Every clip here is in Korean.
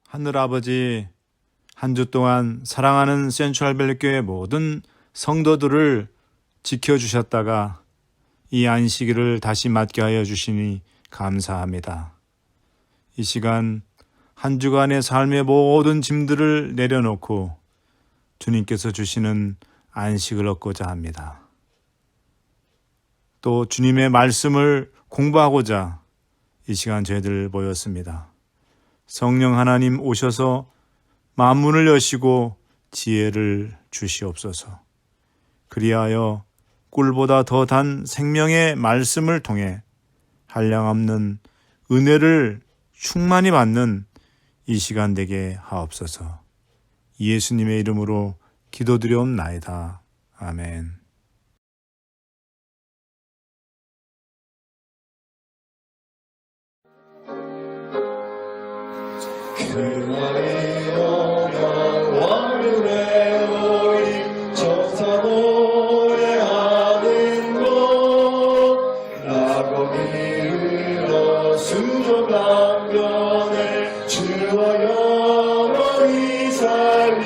하늘아버지, 한 주 동안 사랑하는 센트럴밸리교회 모든 성도들을 지켜주셨다가 이 안식일을 다시 맞게 하여 주시니 감사합니다. 이 시간 한 주간의 삶의 모든 짐들을 내려놓고 주님께서 주시는 안식을 얻고자 합니다. 또 주님의 말씀을 공부하고자 이 시간 저희들 모였습니다. 성령 하나님 오셔서 만문을 여시고 지혜를 주시옵소서. 그리하여 꿀보다 더 단 생명의 말씀을 통해 한량없는 은혜를 충만히 받는 이 시간 되게 하옵소서. 예수님의 이름으로 기도드리옵나이다. 아멘. 그날이 오면 왕을 외우리 천사 노래하는 곳 라고 이르러 수조 강변에 주와 영원히 살리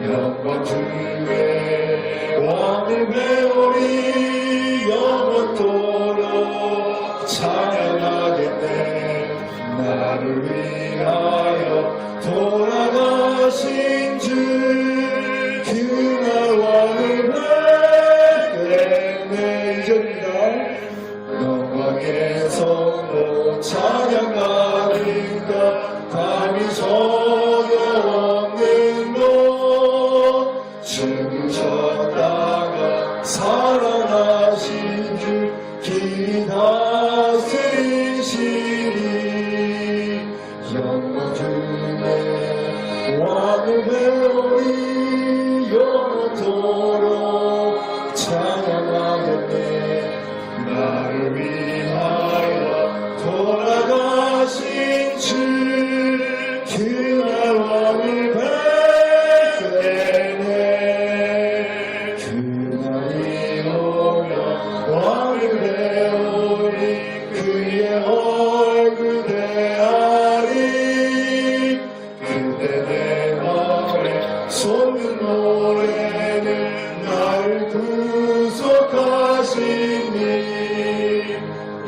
영광 주의 왕을 외우리 영원토록 찬양하겠네. 나를 위하여 돌아가신 주 그날 왕을 뵙겠네. 이제입니다. 영광의 성도 찬양하니까 감히 소용없는 것 죽으셨다가 살아나신 주 긴 다스리시리 영광 주의 왕을 배우리 영원토록 찬양하겠네. 나를 위하여 돌아가신 주 그날 왕을 뵙겠네. 그날이 오면 왕을 배우리 그의 얼굴 대하리. 그때 내 마음에 솟는 노래는 나를 구속하시니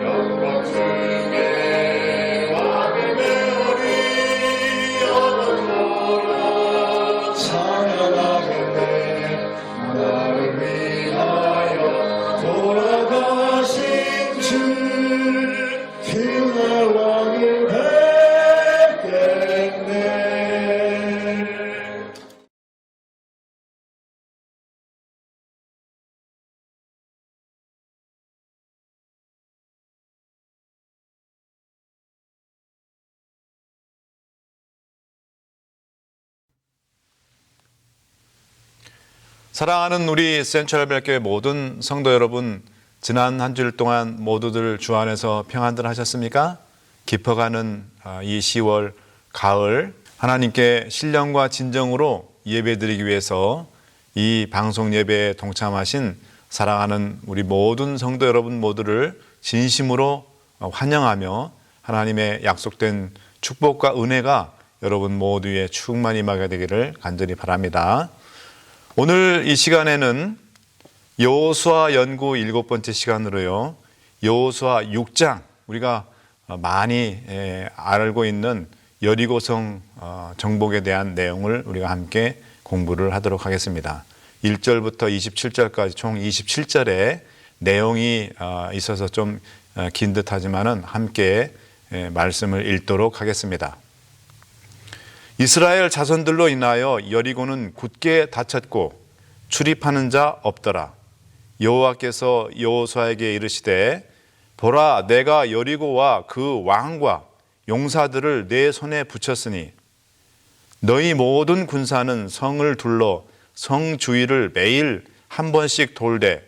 영광 중에 왕을 배우리 영원토록 찬양하겠네. 나를 위하여 돌아가신 주 그날 왕을 뵙겠네. 사랑하는 우리 센트럴밸리교회 모든 성도 여러분, 지난 한 주일 동안 모두들 주 안에서 평안들 하셨습니까? 깊어가는 이 10월 가을 하나님께 신령과 진정으로 예배드리기 위해서 이 방송 예배에 동참하신 사랑하는 우리 모든 성도 여러분 모두를 진심으로 환영하며 하나님의 약속된 축복과 은혜가 여러분 모두에 충만히 임하게 되기를 간절히 바랍니다. 오늘 이 시간에는 여호수아 연구 7번째 시간으로요, 여호수아 6장, 우리가 많이 알고 있는 여리고성 정복에 대한 내용을 우리가 함께 공부를 하도록 하겠습니다. 1절부터 27절까지 총 27절의 내용이 있어서 좀 긴 듯하지만은 함께 말씀을 읽도록 하겠습니다. 이스라엘 자손들로 인하여 여리고는 굳게 닫혔고 출입하는 자 없더라. 여호와께서 여호수아에게 이르시되 보라, 내가 여리고와 그 왕과 용사들을 내 손에 붙였으니 너희 모든 군사는 성을 둘러 성 주위를 매일 한 번씩 돌되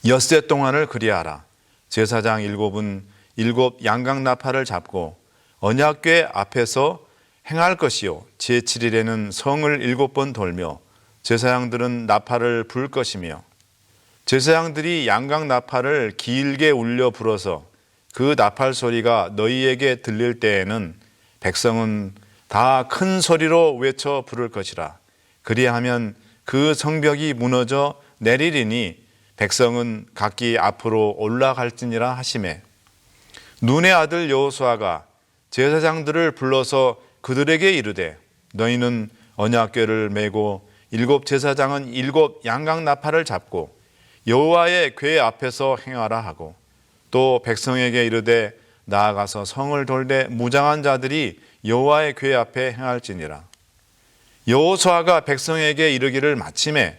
엿새 동안을 그리하라. 제사장 7은 7 양강나팔을 잡고 언약궤 앞에서 행할 것이요, 제7일에는 성을 7번 돌며 제사장들은 나팔을 불 것이며 제사장들이 양강 나팔을 길게 울려 불어서 그 나팔 소리가 너희에게 들릴 때에는 백성은 다 큰 소리로 외쳐 부를 것이라. 그리하면 그 성벽이 무너져 내리리니 백성은 각기 앞으로 올라갈지니라 하시매, 눈의 아들 여호수아가 제사장들을 불러서 그들에게 이르되, 너희는 언약궤를 메고 7 제사장은 7 양각 나팔을 잡고 여호와의 궤 앞에서 행하라 하고, 또 백성에게 이르되 나아가서 성을 돌되 무장한 자들이 여호와의 궤 앞에 행할지니라. 여호수아가 백성에게 이르기를 마침에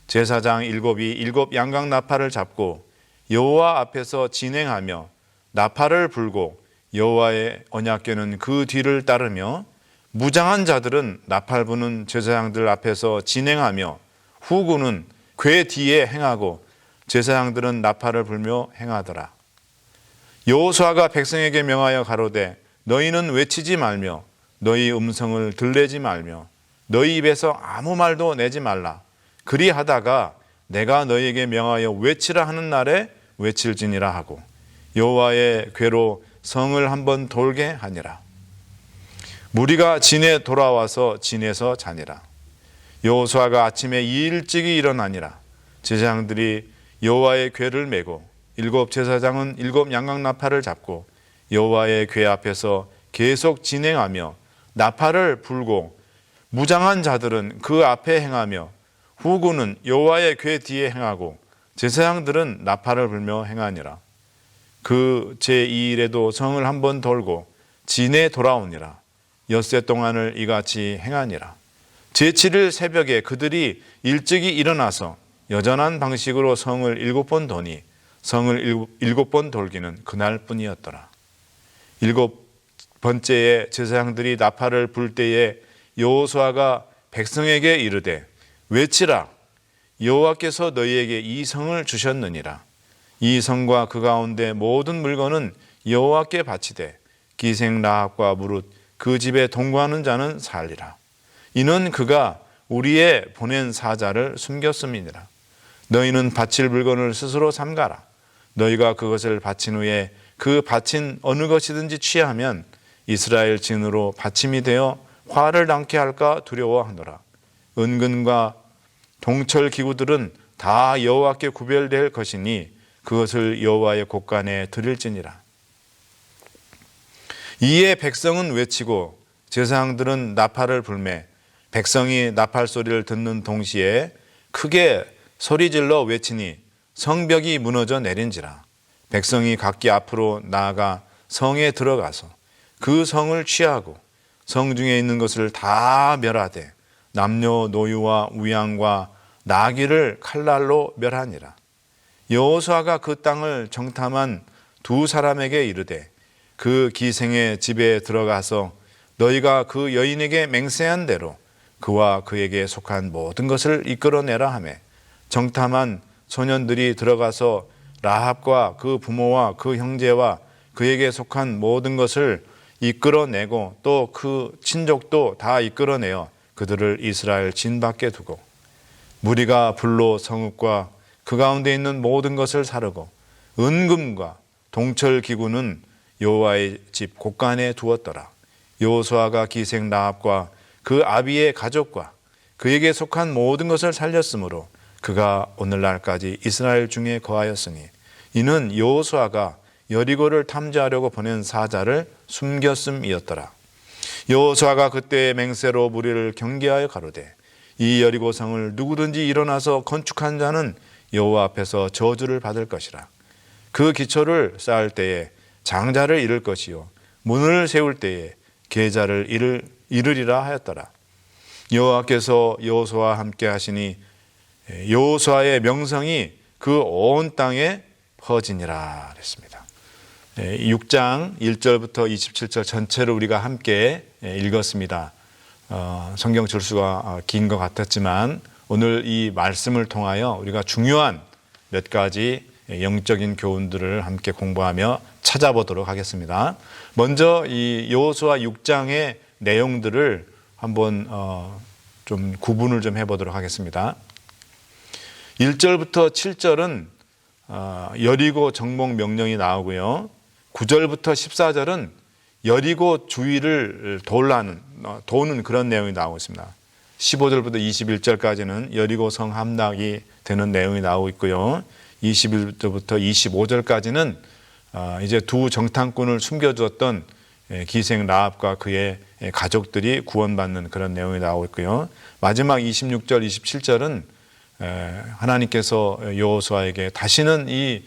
제사장 7이 7 양각 나팔을 잡고 여호와 앞에서 진행하며 나팔을 불고 여호와의 언약궤는 그 뒤를 따르며 무장한 자들은 나팔 부는 제사장들 앞에서 진행하며 후군은 궤 뒤에 행하고 제사장들은 나팔을 불며 행하더라. 여호수아가 백성에게 명하여 가로되 너희는 외치지 말며 너희 음성을 들내지 말며 너희 입에서 아무 말도 내지 말라. 그리하다가 내가 너희에게 명하여 외치라 하는 날에 외칠지니라 하고 여호와의 궤로 성을 한번 돌게 하니라. 무리가 진에 돌아와서 진에서 자니라. 여호수아가 아침에 일찍이 일어나니라. 제사장들이 여호와의 궤를 메고 7 제사장은 7 양각 나팔을 잡고 여호와의 궤 앞에서 계속 진행하며 나팔을 불고 무장한 자들은 그 앞에 행하며 후군은 여호와의 궤 뒤에 행하고 제사장들은 나팔을 불며 행하니라. 그 제2일에도 성을 한번 돌고 진에 돌아오니라. 엿새 동안을 이같이 행하니라. 제7일 새벽에 그들이 일찍이 일어나서 여전한 방식으로 성을 7번 도니 성을 7번 돌기는 그날뿐이었더라. 7번째에 제사장들이 나팔을 불 때에 여호수아가 백성에게 이르되 외치라. 여호와께서 너희에게 이 성을 주셨느니라. 이 성과 그 가운데 모든 물건은 여호와께 바치되 기생 라합과 무릇 그 집에 동거하는 자는 살리라. 이는 그가 우리의 보낸 사자를 숨겼음이니라. 너희는 바칠 물건을 스스로 삼가라. 너희가 그것을 바친 후에 그 바친 어느 것이든지 취하면 이스라엘 진으로 바침이 되어 화를 낳게 할까 두려워하노라. 은근과 동철 기구들은 다 여호와께 구별될 것이니 그것을 여호와의 곳간에 드릴지니라. 이에 백성은 외치고 제사장들은 나팔을 불매 백성이 나팔 소리를 듣는 동시에 크게 소리질러 외치니 성벽이 무너져 내린지라. 백성이 각기 앞으로 나아가 성에 들어가서 그 성을 취하고 성 중에 있는 것을 다 멸하되 남녀노유와 우양과 나귀를 칼날로 멸하니라. 여호수아가 그 땅을 정탐한 2 사람에게 이르되 그 기생의 집에 들어가서 너희가 그 여인에게 맹세한 대로 그와 그에게 속한 모든 것을 이끌어내라 하매 정탐한 소년들이 들어가서 라합과 그 부모와 그 형제와 그에게 속한 모든 것을 이끌어내고 또 그 친족도 다 이끌어내어 그들을 이스라엘 진 밖에 두고 무리가 불로 성읍과 그 가운데 있는 모든 것을 사르고 은금과 동철 기구는 여호와의 집 곳간에 두었더라. 여호수아가 기생 라합과 그 아비의 가족과 그에게 속한 모든 것을 살렸으므로 그가 오늘날까지 이스라엘 중에 거하였으니 이는 여호수아가 여리고를 탐지하려고 보낸 사자를 숨겼음이었더라. 여호수아가 그때의 맹세로 무리를 경계하여 가로되 이 여리고 성을 누구든지 일어나서 건축한 자는 여호와 앞에서 저주를 받을 것이라. 그 기초를 쌓을 때에 장자를 잃을 것이요 문을 세울 때에 계자를 잃으리라 하였더라. 여호와께서 여호수아와 함께 하시니 여호수아의 명성이 그 온 땅에 퍼지니라 그랬습니다. 6장 1절부터 27절 전체를 우리가 함께 읽었습니다. 성경 줄수가 긴 것 같았지만 오늘 이 말씀을 통하여 우리가 중요한 몇 가지 영적인 교훈들을 함께 공부하며 찾아보도록 하겠습니다. 먼저 이 여호수아 6장의 내용들을 한번 좀 구분을 좀 해보도록 하겠습니다. 1절부터 7절은 여리고 정복 명령이 나오고요. 9절부터 14절은 여리고 주위를 도는 그런 내용이 나오고 있습니다. 15절부터 21절까지는 여리고 성 함락이 되는 내용이 나오고 있고요. 21절부터 25절까지는 이제 두 정탐꾼을 숨겨주었던 기생 라합과 그의 가족들이 구원받는 그런 내용이 나오고 있고요. 마지막 26절, 27절은 하나님께서 여호수아에게 다시는 이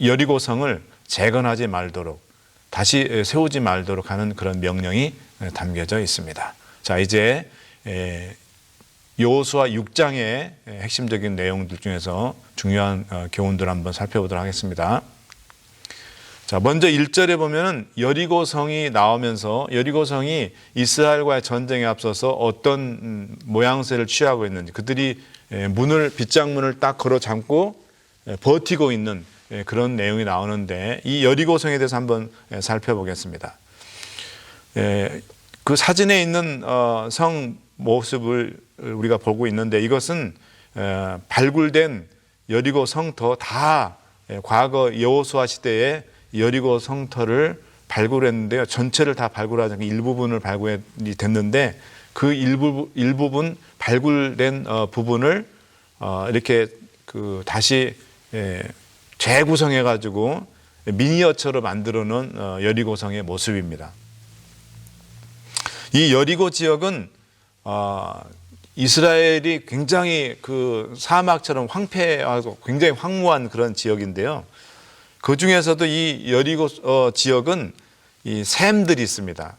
여리고성을 재건하지 말도록, 다시 세우지 말도록 하는 그런 명령이 담겨져 있습니다. 자, 이제 여호수아 6장의 핵심적인 내용들 중에서 중요한 교훈들을 한번 살펴보도록 하겠습니다. 자, 먼저 1절에 보면은 여리고성이 나오면서 여리고성이 이스라엘과의 전쟁에 앞서서 어떤 모양새를 취하고 있는지, 그들이 빗장문을 딱 걸어 잠고 버티고 있는 그런 내용이 나오는데, 이 여리고성에 대해서 한번 살펴보겠습니다. 그 사진에 있는 성 모습을 우리가 보고 있는데, 이것은 발굴된 여리고 성터, 다 과거 여호수아 시대에 여리고 성터를 발굴했는데요. 전체를 다 발굴하지 않고 일부분을 발굴이 됐는데, 그 일부분 발굴된 부분을 이렇게 다시 재구성해 가지고 미니어처로 만들어 놓은 여리고성의 모습입니다. 이 여리고 지역은 이스라엘이 굉장히 그 사막처럼 황폐하고 굉장히 황무한 그런 지역인데요. 그 중에서도 이 여리고 지역은 이 샘들이 있습니다.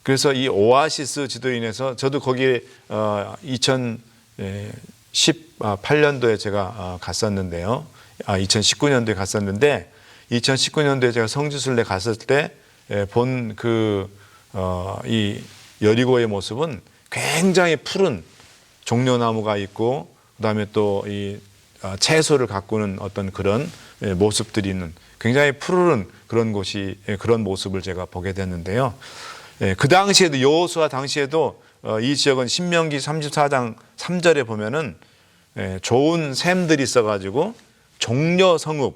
그래서 이 오아시스 지도에 인해서 저도 거기에 2018년도에 제가 갔었는데요. 2019년도에 갔었는데, 2019년도에 제가 성지순례 갔을 때 본 이 여리고의 모습은 굉장히 푸른 종려나무가 있고, 그다음에 또 이 채소를 가꾸는 어떤 그런 모습들이 있는 굉장히 푸르른 그런 곳이, 그런 모습을 제가 보게 됐는데요. 그 당시에도, 여호수아 당시에도 이 지역은 신명기 34장 3절에 보면은 좋은 샘들이 있어가지고 종려성읍,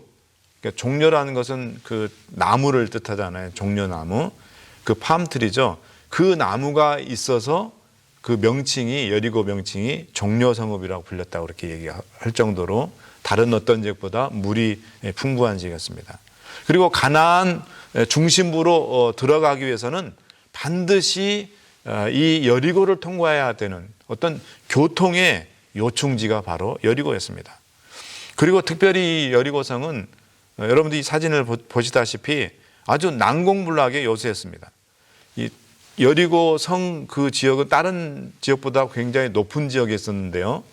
그러니까 종려라는 것은 그 나무를 뜻하잖아요. 종려나무, 그 팜트리죠. 그 나무가 있어서 그 명칭이, 여리고 명칭이 종려성읍이라고 불렸다고 그렇게 얘기할 정도로 다른 어떤 지역보다 물이 풍부한 지역이었습니다. 그리고 가나안 중심부로 들어가기 위해서는 반드시 이 여리고를 통과해야 되는 어떤 교통의 요충지가 바로 여리고였습니다. 그리고 특별히 이 여리고성은 여러분들이 사진을 보시다시피 아주 난공불락의 요새였습니다. 이 여리고 성 그 지역은 다른 지역보다 굉장히 높은 지역에 있었는데요.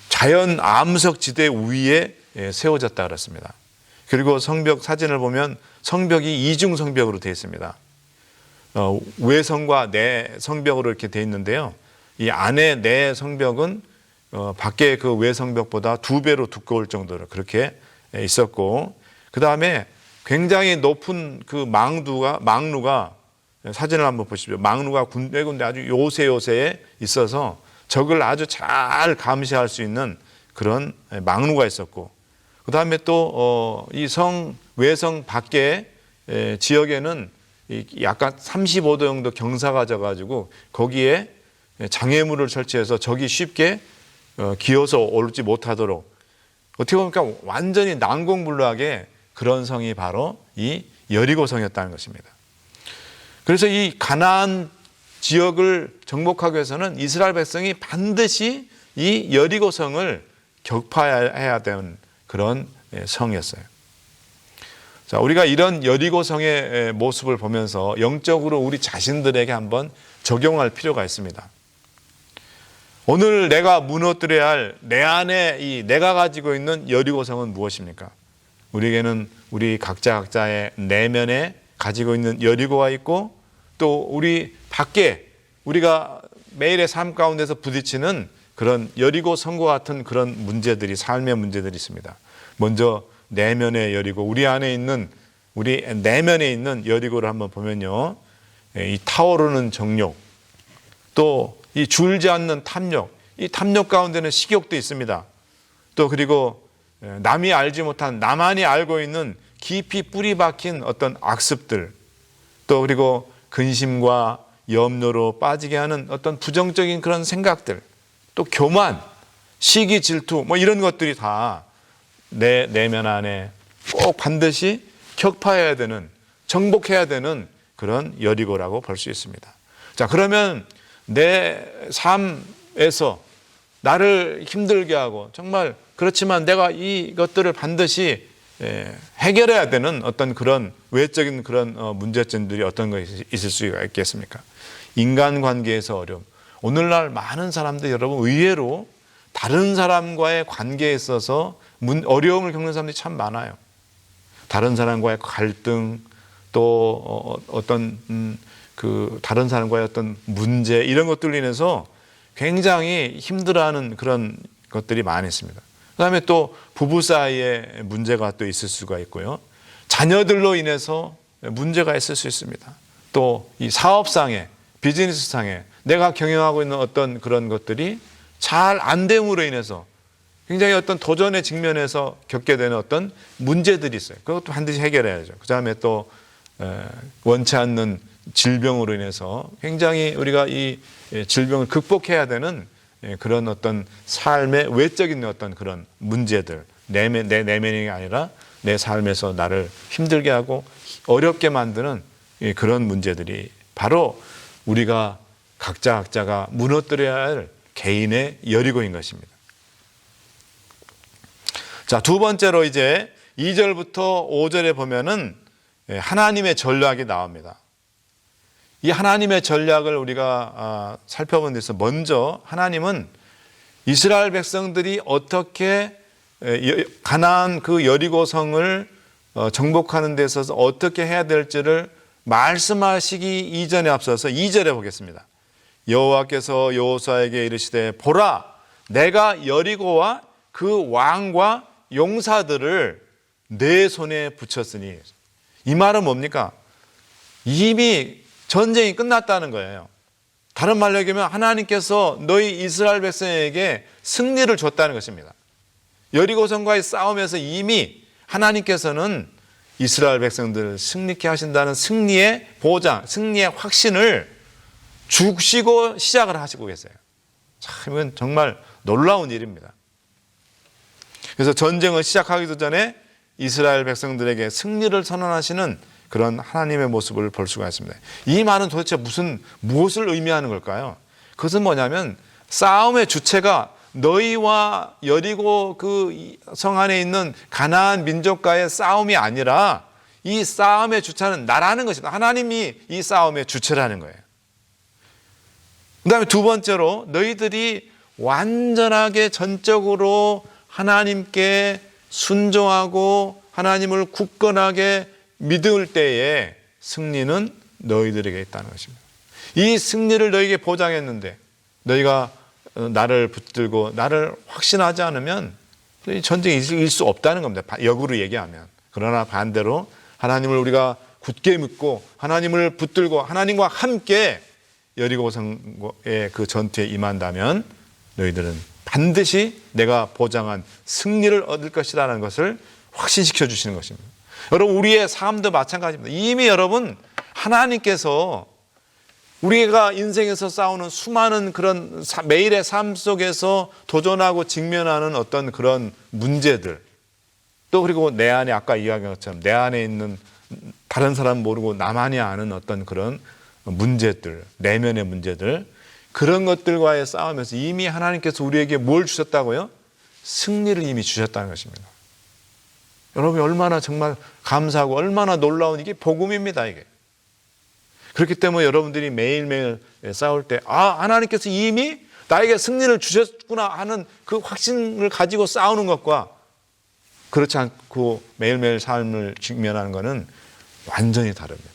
자연 암석 지대 위에 세워졌다 그랬습니다. 그리고 성벽 사진을 보면 성벽이 이중 성벽으로 되어 있습니다. 외성과 내 성벽으로 이렇게 되어 있는데요. 이 안에 내 성벽은 밖에 그 외성벽보다 2배로 두꺼울 정도로 그렇게 있었고, 그 다음에 굉장히 높은 그 망루가 사진을 한번 보십시오. 망루가 군데군데 아주 요새에 있어서 적을 아주 잘 감시할 수 있는 그런 망루가 있었고, 그 다음에 또 이 외성 밖에 지역에는 약간 35도 정도 경사가 져가지고 거기에 장애물을 설치해서 적이 쉽게 기어서 오르지 못하도록, 어떻게 보니까 완전히 난공불락의 그런 성이 바로 이 여리고성이었다는 것입니다. 그래서 이 가나안 지역을 정복하기 위해서는 이스라엘 백성이 반드시 이 여리고성을 격파해야 되는 그런 성이었어요. 자, 우리가 이런 여리고성의 모습을 보면서 영적으로 우리 자신들에게 한번 적용할 필요가 있습니다. 오늘 내가 무너뜨려야 할 내 안에 내가 가지고 있는 여리고성은 무엇입니까? 우리에게는 우리 각자의 내면에 가지고 있는 여리고가 있고, 또 우리 밖에 우리가 매일의 삶 가운데서 부딪히는 그런 여리고 성과 같은 그런 문제들이, 삶의 문제들이 있습니다. 먼저 내면의 여리고, 우리 내면에 있는 여리고를 한번 보면요, 이 타오르는 정욕, 또 이 줄지 않는 탐욕, 이 탐욕 가운데는 식욕도 있습니다. 또 그리고 남이 알지 못한, 나만이 알고 있는 깊이 뿌리 박힌 어떤 악습들, 또 그리고 근심과 염려로 빠지게 하는 어떤 부정적인 그런 생각들, 또 교만, 시기, 질투 뭐 이런 것들이 다 내 내면 안에 꼭 반드시 격파해야 되는, 정복해야 되는 그런 여리고라고 볼 수 있습니다. 자, 그러면 내 삶에서 나를 힘들게 하고 정말 그렇지만 내가 이것들을 반드시 해결해야 되는 어떤 그런 외적인 그런 문제점들이 어떤 것이 있을 수가 있겠습니까? 인간관계에서 어려움. 오늘날 많은 사람들 여러분 의외로 다른 사람과의 관계에 있어서 어려움을 겪는 사람들이 참 많아요. 다른 사람과의 갈등, 또 어떤 다른 사람과의 어떤 문제 이런 것들로 인해서 굉장히 힘들어하는 그런 것들이 많이 있습니다. 그다음에 또 부부 사이에 문제가 또 있을 수가 있고요. 자녀들로 인해서 문제가 있을 수 있습니다. 또 이 사업상에, 비즈니스상에 내가 경영하고 있는 어떤 그런 것들이 잘 안 됨으로 인해서 굉장히 어떤 도전의 직면에서 겪게 되는 어떤 문제들이 있어요. 그것도 반드시 해결해야죠. 그다음에 또 원치 않는 질병으로 인해서 굉장히 우리가 이 질병을 극복해야 되는 그런 어떤 삶의 외적인 어떤 그런 문제들, 내 내면이 아니라 내 삶에서 나를 힘들게 하고 어렵게 만드는 그런 문제들이 바로 우리가 각자가 무너뜨려야 할 개인의 여리고인 것입니다. 자, 두 번째로 이제 2절부터 5절에 보면은 하나님의 전략이 나옵니다. 이 하나님의 전략을 우리가 살펴본 데서 먼저 하나님은 이스라엘 백성들이 어떻게 가나안 그 여리고성을 정복하는 데 있어서 어떻게 해야 될지를 말씀하시기 이전에 앞서서 2절에 보겠습니다. 여호와께서 여호수아에게 이르시되 보라 내가 여리고와 그 왕과 용사들을 내 손에 붙였으니, 이 말은 뭡니까? 이미 전쟁이 끝났다는 거예요. 다른 말로 얘기하면 하나님께서 너희 이스라엘 백성에게 승리를 줬다는 것입니다. 여리고성과의 싸움에서 이미 하나님께서는 이스라엘 백성들을 승리케 하신다는 승리의 보장, 승리의 확신을 주시고 시작을 하시고 계세요. 참 이건 정말 놀라운 일입니다. 그래서 전쟁을 시작하기도 전에 이스라엘 백성들에게 승리를 선언하시는 그런 하나님의 모습을 볼 수가 있습니다. 이 말은 도대체 무엇을 의미하는 걸까요? 그것은 뭐냐면 싸움의 주체가 너희와 여리고 그 성 안에 있는 가나안 민족과의 싸움이 아니라 이 싸움의 주체는 나라는 것이다. 하나님이 이 싸움의 주체라는 거예요. 그 다음에 두 번째로 너희들이 완전하게 전적으로 하나님께 순종하고 하나님을 굳건하게 믿을 때에 승리는 너희들에게 있다는 것입니다. 이 승리를 너희에게 보장했는데 너희가 나를 붙들고 나를 확신하지 않으면 전쟁이 있을 수 없다는 겁니다. 역으로 얘기하면. 그러나 반대로 하나님을 우리가 굳게 믿고 하나님을 붙들고 하나님과 함께 여리고성의 그 전투에 임한다면 너희들은 반드시 내가 보장한 승리를 얻을 것이라는 것을 확신시켜 주시는 것입니다. 여러분 우리의 삶도 마찬가지입니다. 이미 여러분 하나님께서 우리가 인생에서 싸우는 수많은 그런 매일의 삶 속에서 도전하고 직면하는 어떤 그런 문제들, 또 그리고 내 안에 아까 이야기한 것처럼 내 안에 있는 다른 사람 모르고 나만이 아는 어떤 그런 문제들, 내면의 문제들, 그런 것들과의 싸움에서 이미 하나님께서 우리에게 뭘 주셨다고요? 승리를 이미 주셨다는 것입니다. 여러분이 얼마나 정말 감사하고 얼마나 놀라운 이게 복음입니다. 이게. 그렇기 때문에 여러분들이 매일매일 싸울 때 하나님께서 이미 나에게 승리를 주셨구나 하는 그 확신을 가지고 싸우는 것과 그렇지 않고 매일매일 삶을 직면하는 것은 완전히 다릅니다.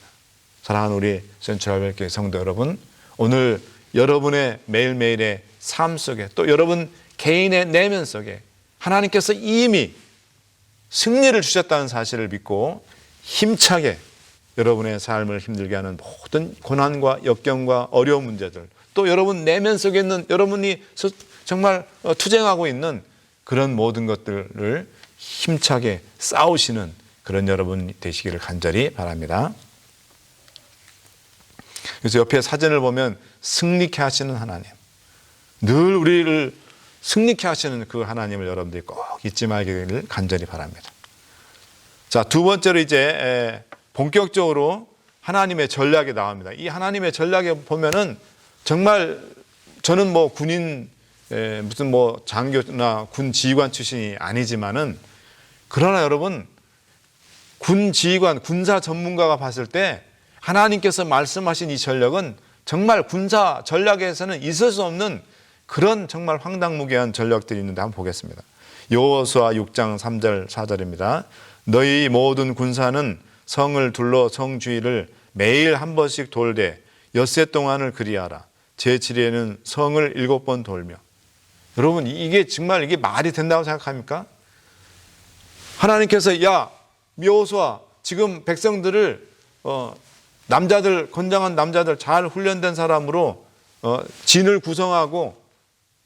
사랑하는 우리 센트럴교회 성도 여러분, 오늘 여러분의 매일매일의 삶 속에 또 여러분 개인의 내면 속에 하나님께서 이미 승리를 주셨다는 사실을 믿고 힘차게 여러분의 삶을 힘들게 하는 모든 고난과 역경과 어려운 문제들, 또 여러분 내면 속에 있는 여러분이 정말 투쟁하고 있는 그런 모든 것들을 힘차게 싸우시는 그런 여러분 되시기를 간절히 바랍니다. 그래서 옆에 사진을 보면 승리케 하시는 하나님, 늘 우리를 승리케 하시는 그 하나님을 여러분들이 꼭 잊지 말기를 간절히 바랍니다. 자, 두 번째로 이제 본격적으로 하나님의 전략이 나옵니다. 이 하나님의 전략에 보면은 정말 저는 뭐 군인 무슨 뭐 장교나 군 지휘관 출신이 아니지만은 그러나 여러분 군 지휘관 군사 전문가가 봤을 때 하나님께서 말씀하신 이 전략은 정말 군사 전략에서는 있을 수 없는 그런 정말 황당무계한 전략들이 있는데 한번 보겠습니다. 여호수아 6장 3절 4절입니다. 너희 모든 군사는 성을 둘러 성 주위를 매일 한 번씩 돌되 엿새 동안을 그리하라. 제7일에는 성을 7번 돌며. 여러분 이게 정말 이게 말이 된다고 생각합니까? 하나님께서 야 여호수아 지금 백성들을 남자들 건장한 남자들 잘 훈련된 사람으로 진을 구성하고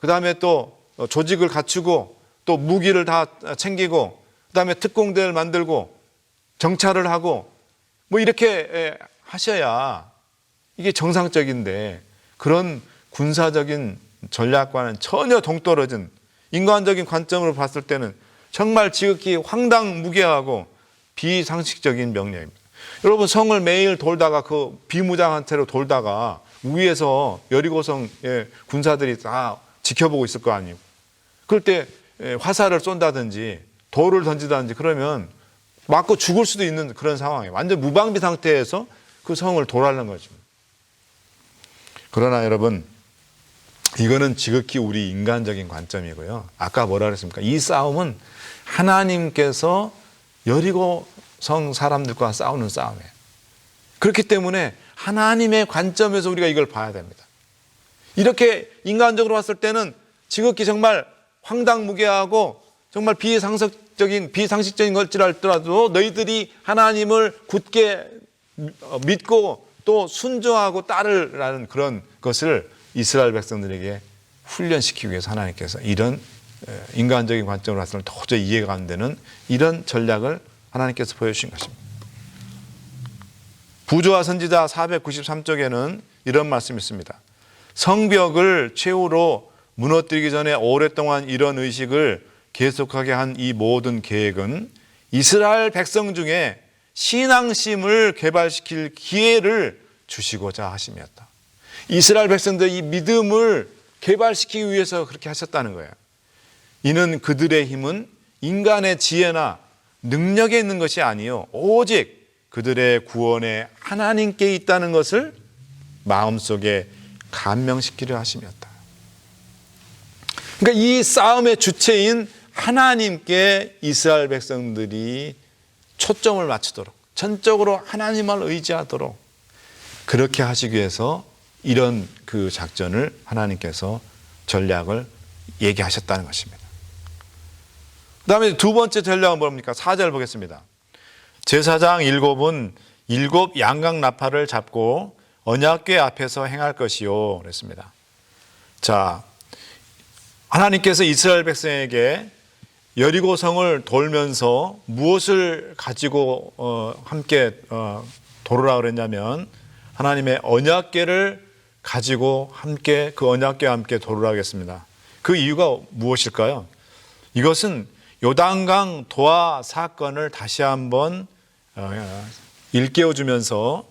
그 다음에 또 조직을 갖추고 또 무기를 다 챙기고 그 다음에 특공대를 만들고 정찰을 하고 뭐 이렇게 하셔야 이게 정상적인데 그런 군사적인 전략과는 전혀 동떨어진 인간적인 관점으로 봤을 때는 정말 지극히 황당무계하고 비상식적인 명령입니다. 여러분 성을 매일 돌다가 그 비무장한 채로 돌다가 위에서 여리고성의 군사들이 다 지켜보고 있을 거 아니에요. 그럴 때 화살을 쏜다든지 돌을 던지다든지 그러면 맞고 죽을 수도 있는 그런 상황이에요. 완전 무방비 상태에서 그 성을 돌아는 거죠. 그러나 여러분 이거는 지극히 우리 인간적인 관점이고요. 아까 뭐라 그랬습니까? 이 싸움은 하나님께서 여리고성 사람들과 싸우는 싸움이에요. 그렇기 때문에 하나님의 관점에서 우리가 이걸 봐야 됩니다. 이렇게 인간적으로 봤을 때는 지극히 정말 황당무계하고 정말 비상식적인 걸지라도 너희들이 하나님을 굳게 믿고 또 순종하고 따르라는 그런 것을 이스라엘 백성들에게 훈련시키기 위해서 하나님께서 이런 인간적인 관점으로 봤을 때 도저히 이해가 안 되는 이런 전략을 하나님께서 보여주신 것입니다. 부조와 선지자 493쪽에는 이런 말씀이 있습니다. 성벽을 최후로 무너뜨리기 전에 오랫동안 이런 의식을 계속하게 한 이 모든 계획은 이스라엘 백성 중에 신앙심을 개발시킬 기회를 주시고자 하심이었다. 이스라엘 백성들의 이 믿음을 개발시키기 위해서 그렇게 하셨다는 거예요. 이는 그들의 힘은 인간의 지혜나 능력에 있는 것이 아니요 오직 그들의 구원에 하나님께 있다는 것을 마음속에 감명시키려 하심이었다. 그러니까 이 싸움의 주체인 하나님께 이스라엘 백성들이 초점을 맞추도록 전적으로 하나님을 의지하도록 그렇게 하시기 위해서 이런 그 작전을 하나님께서 전략을 얘기하셨다는 것입니다. 그 다음에 두 번째 전략은 뭡니까? 4절 보겠습니다. 제사장 7은 7 양각 나팔을 잡고 언약궤 앞에서 행할 것이요 그랬습니다. 자, 하나님께서 이스라엘 백성에게 여리고성을 돌면서 무엇을 가지고 함께 돌으라 그랬냐면 하나님의 언약궤를 가지고 함께 그 언약궤와 함께 돌으라 하겠습니다. 그 이유가 무엇일까요? 이것은 요단강 도하 사건을 다시 한번 일깨워 주면서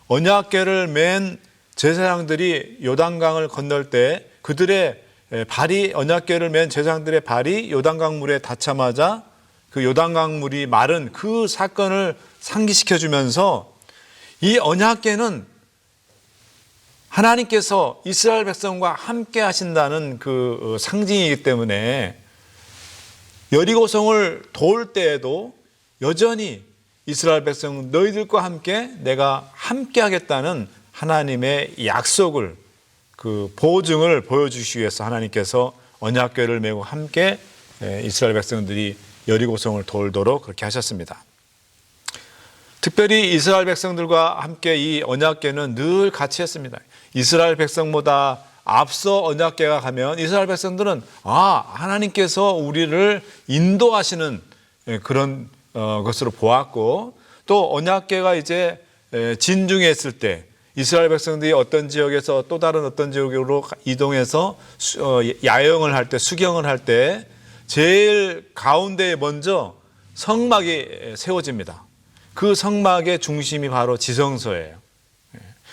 언약궤를 맨 제사장들이 요단강을 건널 때 그들의 발이 언약궤를 맨 제사장들의 발이 요단강 물에 닿자마자 그 요단강 물이 마른 그 사건을 상기시켜 주면서 이 언약궤는 하나님께서 이스라엘 백성과 함께 하신다는 그 상징이기 때문에 여리고성을 도울 때에도 여전히 이스라엘 백성 너희들과 함께 내가 함께 하겠다는 하나님의 약속을 그 보증을 보여주시기 위해서 하나님께서 언약궤를 메고 함께 이스라엘 백성들이 여리고성을 돌도록 그렇게 하셨습니다. 특별히 이스라엘 백성들과 함께 이 언약궤는 늘 같이 했습니다. 이스라엘 백성보다 앞서 언약궤가 가면 이스라엘 백성들은 하나님께서 우리를 인도하시는 그런 것으로 보았고, 또 언약궤가 이제 진중했을 때 이스라엘 백성들이 어떤 지역에서 또 다른 어떤 지역으로 이동해서 야영을 할 때, 수경을 할 때 제일 가운데에 먼저 성막이 세워집니다. 그 성막의 중심이 바로 지성소예요.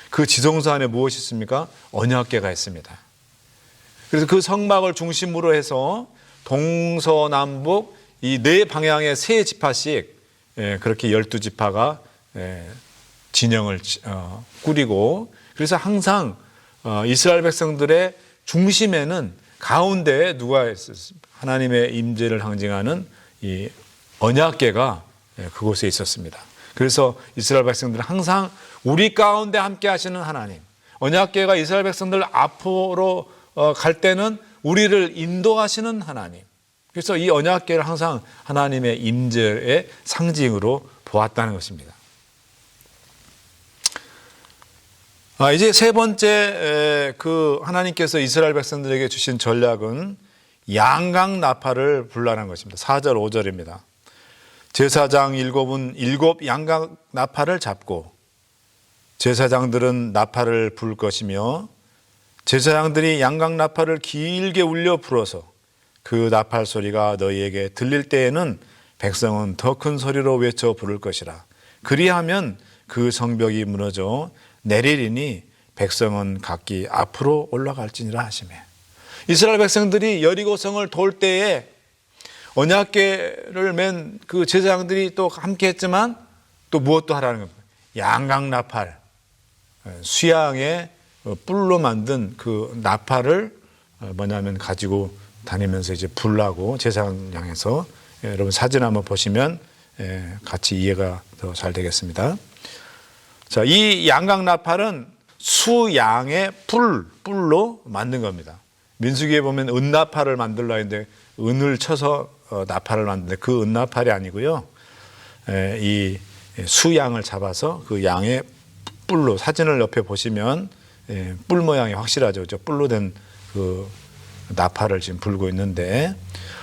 그 지성소 안에 무엇이 있습니까? 언약궤가 있습니다. 그래서 그 성막을 중심으로 해서 동서남북 이 네 방향의 세 지파씩 그렇게 12지파가 진영을 꾸리고, 그래서 항상 이스라엘 백성들의 중심에는 가운데에 누가 있었습니까? 하나님의 임재를 상징하는 이 언약궤가 그곳에 있었습니다. 그래서 이스라엘 백성들은 항상 우리 가운데 함께 하시는 하나님, 언약궤가 이스라엘 백성들 앞으로 갈 때는 우리를 인도하시는 하나님, 그래서 이 언약궤를 항상 하나님의 임재의 상징으로 보았다는 것입니다. 이제 세 번째 하나님께서 이스라엘 백성들에게 주신 전략은 양각 나팔을 불라는 것입니다. 4절 5절입니다. 제사장 7은 7 양각 나팔을 잡고 제사장들은 나팔을 불 것이며, 제사장들이 양각 나팔을 길게 울려 불어서 그 나팔 소리가 너희에게 들릴 때에는 백성은 더 큰 소리로 외쳐 부를 것이라. 그리하면 그 성벽이 무너져 내리리니 백성은 각기 앞으로 올라갈지니라 하시매. 이스라엘 백성들이 여리고성을 돌 때에 언약궤를 맨 그 제사장들이 또 함께 했지만 또 무엇도 하라는 겁니다. 양각 나팔, 수양의 뿔로 만든 그 나팔을 뭐냐면 가지고 다니면서 이제 불라고 제사장 향해서, 여러분 사진 한번 보시면 같이 이해가 더 잘 되겠습니다. 자, 이 양각 나팔은 수양의 뿔로 만든 겁니다. 민수기에 보면 은나팔을 만들라 했는데 은을 쳐서 나팔을 만드는데 그 은나팔이 아니고요. 이 수양을 잡아서 그 양의 뿔로, 사진을 옆에 보시면 뿔 모양이 확실하죠. 저 뿔로 된 그 나팔을 지금 불고 있는데,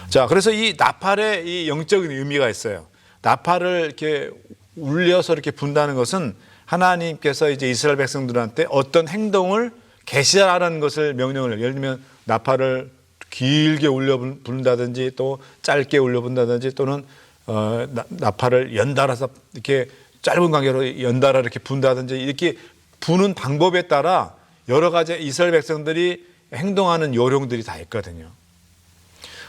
자, 그래서 이 나팔에 이 영적인 의미가 있어요. 나팔을 이렇게 울려서 이렇게 분다는 것은 하나님께서 이제 이스라엘 백성들한테 어떤 행동을 계시하라는 것을 명령을 해요. 예를 들면 나팔을 길게 울려 분다든지 또 짧게 울려 분다든지 또는 나팔을 연달아서 이렇게 짧은 간격으로 연달아 이렇게 분다든지, 이렇게 부는 방법에 따라 여러 가지 이스라엘 백성들이 행동하는 요령들이 다 있거든요.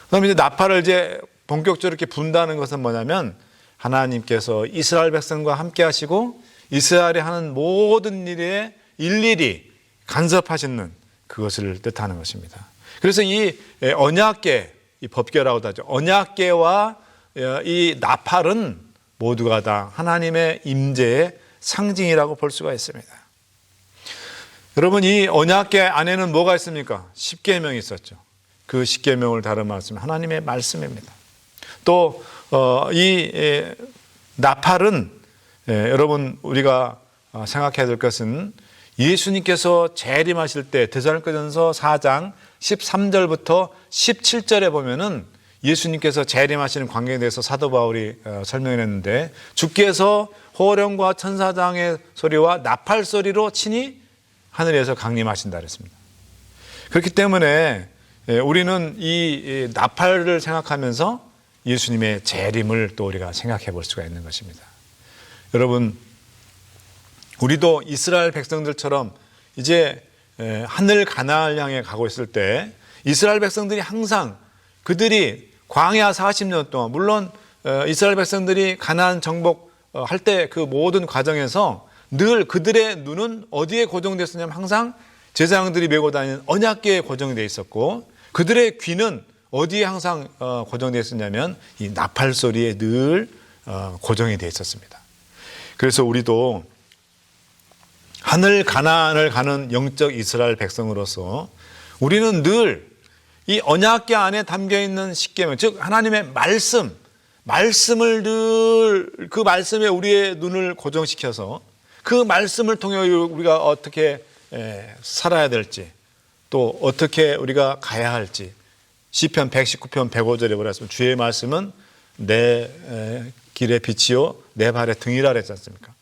그다음에 이제 나팔을 이제 본격적으로 이렇게 분다는 것은 뭐냐면 하나님께서 이스라엘 백성과 함께 하시고 이스라엘이 하는 모든 일에 일일이 간섭하시는 그것을 뜻하는 것입니다. 그래서 이 언약궤, 이 법궤라고도 하죠. 언약궤와 이 나팔은 모두가 다 하나님의 임재의 상징이라고 볼 수가 있습니다. 여러분, 이 언약궤 안에는 뭐가 있습니까? 십계명이 있었죠. 그 십계명을 다른 말씀, 하나님의 말씀입니다. 또 이 나팔은 여러분 우리가 생각해야 될 것은 예수님께서 재림하실 때 데살로니가전서 4장 13절부터 17절에 보면은 예수님께서 재림하시는 관계에 대해서 사도 바울이 설명을 했는데, 주께서 호령과 천사장의 소리와 나팔 소리로 친히 하늘에서 강림하신다 그랬습니다. 그렇기 때문에 우리는 이 나팔을 생각하면서 예수님의 재림을 또 우리가 생각해 볼 수가 있는 것입니다. 여러분, 우리도 이스라엘 백성들처럼 이제 하늘 가나안을 향해 가고 있을 때 이스라엘 백성들이 항상 그들이 광야 40년 동안, 물론 이스라엘 백성들이 가나안 정복할 때 그 모든 과정에서 늘 그들의 눈은 어디에 고정됐었냐면 항상 제사장들이 메고 다니는 언약궤에 고정이 되어 있었고, 그들의 귀는 어디에 항상 고정되어 있었냐면 이 나팔 소리에 늘 고정이 되어 있었습니다. 그래서 우리도 하늘 가나안을 가는 영적 이스라엘 백성으로서 우리는 늘 이 언약궤 안에 담겨있는 십계명, 즉 하나님의 말씀을 늘 그 말씀에 우리의 눈을 고정시켜서 그 말씀을 통해 우리가 어떻게 살아야 될지, 또 어떻게 우리가 가야 할지, 시편 119편 105절에 보았습니다. 주의 말씀은 내 길의 빛이요 내 발의 등이라 그랬지 않습니까?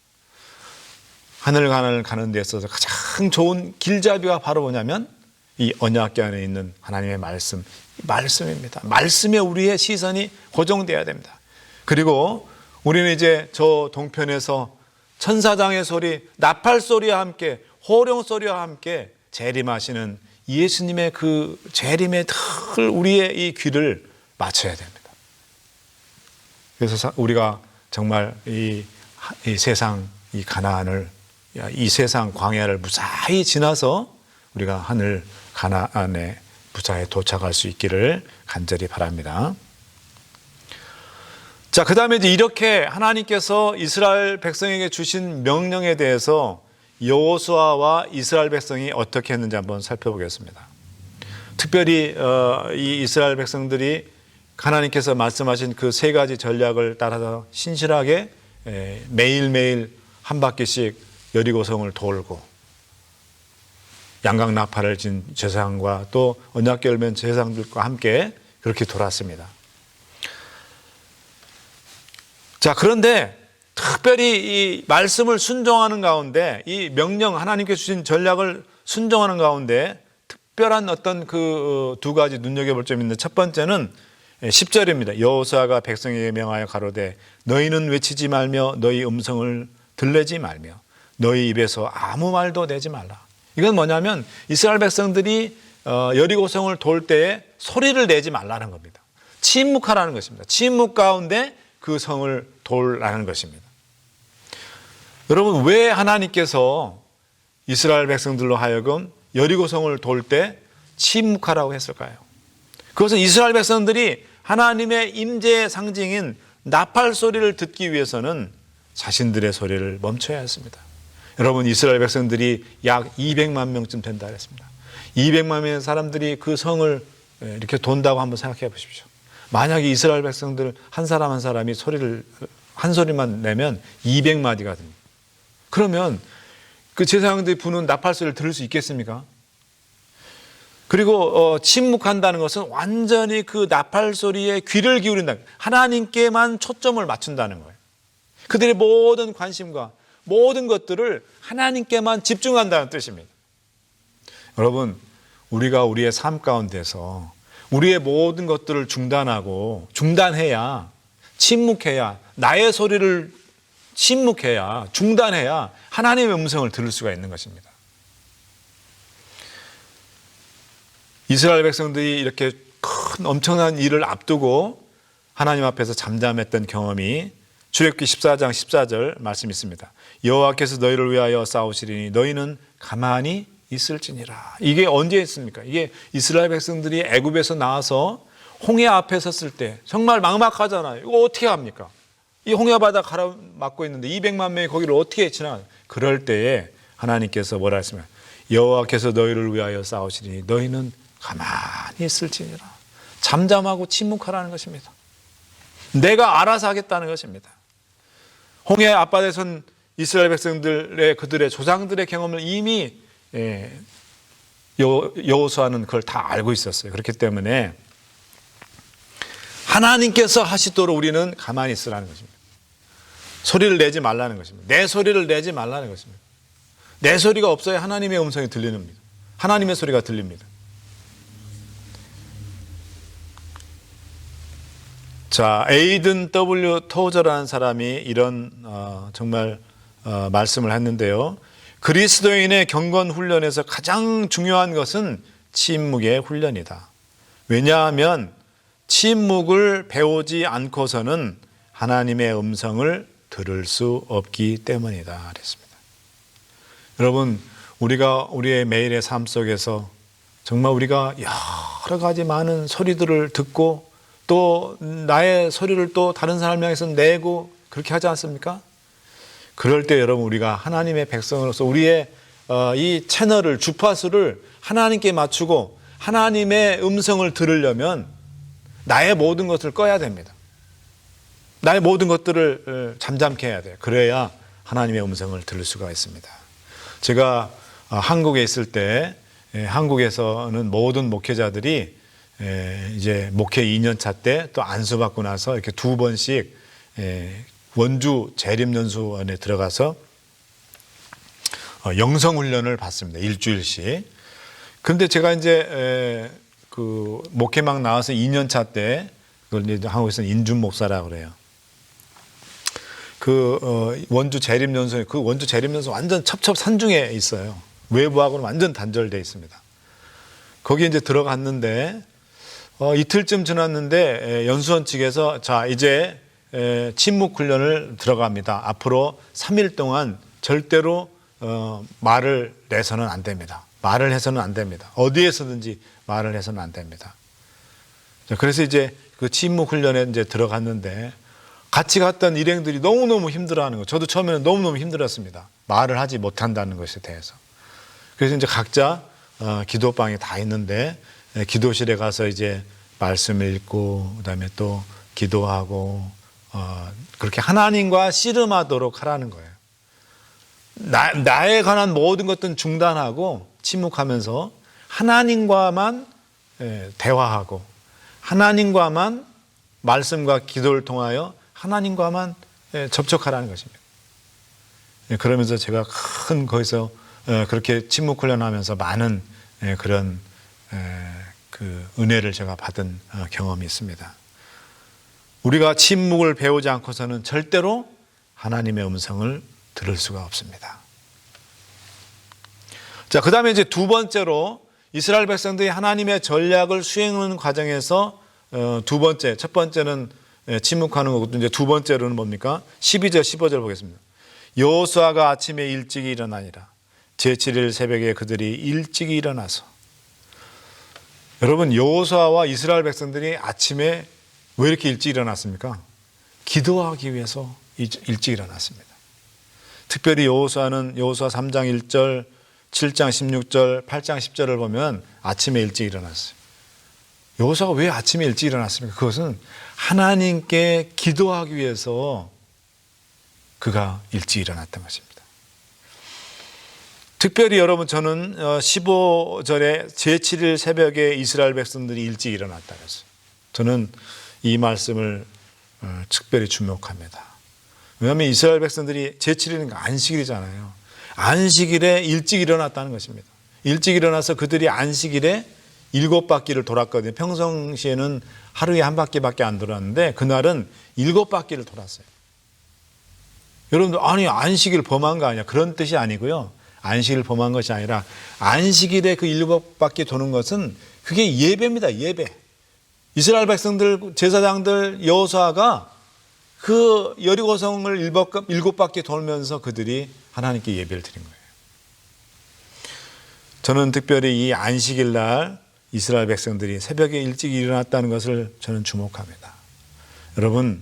하늘을 가는 데 있어서 가장 좋은 길잡이가 바로 뭐냐면 이 언약궤 안에 있는 하나님의 말씀입니다. 말씀에 우리의 시선이 고정돼야 됩니다. 그리고 우리는 이제 저 동편에서 천사장의 소리, 나팔 소리와 함께 호령 소리와 함께 재림하시는 예수님의 그 재림의 틀 우리의 이 귀를 맞춰야 됩니다. 그래서 우리가 정말 이 세상 이 가나안을 이 세상 광야를 무사히 지나서 우리가 하늘 가나안에 무사히 도착할 수 있기를 간절히 바랍니다. 자, 그 다음에 이제 이렇게 하나님께서 이스라엘 백성에게 주신 명령에 대해서 여호수아와 이스라엘 백성이 어떻게 했는지 한번 살펴보겠습니다. 특별히 이 이스라엘 백성들이 하나님께서 말씀하신 그 세 가지 전략을 따라서 신실하게 매일매일 한 바퀴씩 여리고성을 돌고 양각 나팔을 진 제사장과 또 언약궤를 맨 제사장들과 함께 그렇게 돌았습니다. 자, 그런데 특별히 이 말씀을 순종하는 가운데 이 명령 하나님께서 주신 전략을 순종하는 가운데 특별한 어떤 그 두 가지 눈여겨볼 점이 있는데 첫 번째는 10절입니다. 여호수아가 백성에게 명하여 가로되 너희는 외치지 말며 너희 음성을 들내지 말며 너희 입에서 아무 말도 내지 말라. 이건 뭐냐면 이스라엘 백성들이 여리고성을 돌 때에 소리를 내지 말라는 겁니다. 침묵하라는 것입니다. 침묵 가운데 그 성을 돌라는 것입니다. 여러분, 왜 하나님께서 이스라엘 백성들로 하여금 여리고성을 돌 때 침묵하라고 했을까요? 그것은 이스라엘 백성들이 하나님의 임재의 상징인 나팔 소리를 듣기 위해서는 자신들의 소리를 멈춰야 했습니다. 여러분, 이스라엘 백성들이 약 200만 명쯤 된다 그랬습니다. 200만 명의 사람들이 그 성을 이렇게 돈다고 한번 생각해 보십시오. 만약에 이스라엘 백성들 한 사람 한 사람이 소리를 한 소리만 내면 200마디가 됩니다. 그러면 그 제사장들이 부는 나팔 소리를 들을 수 있겠습니까? 그리고 침묵한다는 것은 완전히 그 나팔 소리에 귀를 기울인다. 하나님께만 초점을 맞춘다는 거예요. 그들의 모든 관심과 모든 것들을 하나님께만 집중한다는 뜻입니다. 여러분, 우리가 우리의 삶 가운데서 우리의 모든 것들을 중단해야 침묵해야 나의 소리를 침묵해야 중단해야 하나님의 음성을 들을 수가 있는 것입니다. 이스라엘 백성들이 이렇게 큰 엄청난 일을 앞두고 하나님 앞에서 잠잠했던 경험이 출애굽기 14장 14절 말씀이 있습니다. 여호와께서 너희를 위하여 싸우시리니 너희는 가만히 있을지니라. 이게 언제 했습니까? 이게 이스라엘 백성들이 애굽에서 나와서 홍해 앞에 섰을 때 정말 막막하잖아요. 이거 어떻게 합니까? 이 홍해 바다 가로막고 있는데 200만 명이 거기를 어떻게 지나가요? 그럴 때에 하나님께서 뭐라 했습니까? 여호와께서 너희를 위하여 싸우시리니 너희는 가만히 있을지니라. 잠잠하고 침묵하라는 것입니다. 내가 알아서 하겠다는 것입니다. 홍해 앞바다에 선 이스라엘 백성들의 그들의 조상들의 경험을 이미 여호수아는 그걸 다 알고 있었어요. 그렇기 때문에 하나님께서 하시도록 우리는 가만히 있으라는 것입니다. 소리를 내지 말라는 것입니다. 내 소리를 내지 말라는 것입니다. 내 소리가 없어야 하나님의 음성이 들리는 겁니다. 하나님의 소리가 들립니다. 자, 에이든 W 토저라는 사람이 이런 정말 말씀을 했는데요. 그리스도인의 경건 훈련에서 가장 중요한 것은 침묵의 훈련이다. 왜냐하면 침묵을 배우지 않고서는 하나님의 음성을 들을 수 없기 때문이다 그랬습니다. 여러분, 우리가 우리의 매일의 삶 속에서 정말 우리가 여러 가지 많은 소리들을 듣고 또 나의 소리를 또 다른 사람 향해서 내고 그렇게 하지 않습니까? 그럴 때 여러분, 우리가 하나님의 백성으로서 우리의 이 채널을 주파수를 하나님께 맞추고 하나님의 음성을 들으려면 나의 모든 것을 꺼야 됩니다. 나의 모든 것들을 잠잠케 해야 돼요. 그래야 하나님의 음성을 들을 수가 있습니다. 제가 한국에 있을 때 한국에서는 모든 목회자들이 이제 목회 2년차 때 또 안수받고 나서 이렇게 2번씩 원주 재림연수원에 들어가서 영성훈련을 받습니다. 일주일씩. 그런데 제가 이제 그 목회막 나와서 2년차 때 그걸 이제 한국에서는 인준 목사라고 그래요. 그 원주 재림연수원, 그 원주 재림연수원 완전 첩첩산중에 있어요. 외부하고는 완전 단절되어 있습니다. 거기에 이제 들어갔는데 이틀쯤 지났는데 연수원 측에서 자 이제 침묵 훈련을 들어갑니다. 앞으로 3일 동안 절대로 말을 내서는 안 됩니다. 말을 해서는 안 됩니다. 어디에서든지 말을 해서는 안 됩니다. 그래서 이제 그 침묵 훈련에 이제 들어갔는데 같이 갔던 일행들이 너무너무 힘들어하는 거. 저도 처음에는 너무너무 힘들었습니다. 말을 하지 못한다는 것에 대해서. 그래서 이제 각자 기도방이 다 있는데 기도실에 가서 이제 말씀을 읽고 그다음에 또 기도하고 그렇게 하나님과 씨름하도록 하라는 거예요. 나에 관한 모든 것들은 중단하고 침묵하면서 하나님과만 대화하고 하나님과만 말씀과 기도를 통하여 하나님과만 접촉하라는 것입니다. 그러면서 제가 큰 거기서 그렇게 침묵 훈련하면서 많은 그런 그 은혜를 제가 받은 경험이 있습니다. 우리가 침묵을 배우지 않고서는 절대로 하나님의 음성을 들을 수가 없습니다. 자, 그 다음에 이제 두 번째로 이스라엘 백성들이 하나님의 전략을 수행하는 과정에서 두 번째, 첫 번째는 침묵하는 거고 이제 두 번째로는 뭡니까? 12절, 15절 보겠습니다. 여호수아가 아침에 일찍이 일어나니라. 제7일 새벽에 그들이 일찍이 일어나서. 여러분, 여호수아와 이스라엘 백성들이 아침에 왜 이렇게 일찍 일어났습니까? 기도하기 위해서 일찍 일어났습니다. 특별히 여호수아는 여호수아 3장 1절, 7장 16절, 8장 10절을 보면 아침에 일찍 일어났어요. 여호수아가 왜 아침에 일찍 일어났습니까? 그것은 하나님께 기도하기 위해서 그가 일찍 일어났던 것입니다. 특별히 여러분 저는 15절에 제7일 새벽에 이스라엘 백성들이 일찍 일어났다 그랬어요. 저는 이 말씀을 특별히 주목합니다. 왜냐하면 이스라엘 백성들이 제7일은 안식일이잖아요. 안식일에 일찍 일어났다는 것입니다. 일찍 일어나서 그들이 안식일에 7바퀴를 돌았거든요. 평상시에는 하루에 한 바퀴밖에 안 돌았는데 그날은 7바퀴를 돌았어요. 여러분들 아니 안식일 범한 거 아니야. 그런 뜻이 아니고요. 안식일 범한 것이 아니라 안식일에 그 7바퀴 도는 것은 그게 예배입니다. 예배. 이스라엘 백성들 제사장들 여호수아가 그 여리고성을 7바퀴 돌면서 그들이 하나님께 예배를 드린 거예요. 저는 특별히 이 안식일 날 이스라엘 백성들이 새벽에 일찍 일어났다는 것을 저는 주목합니다. 여러분,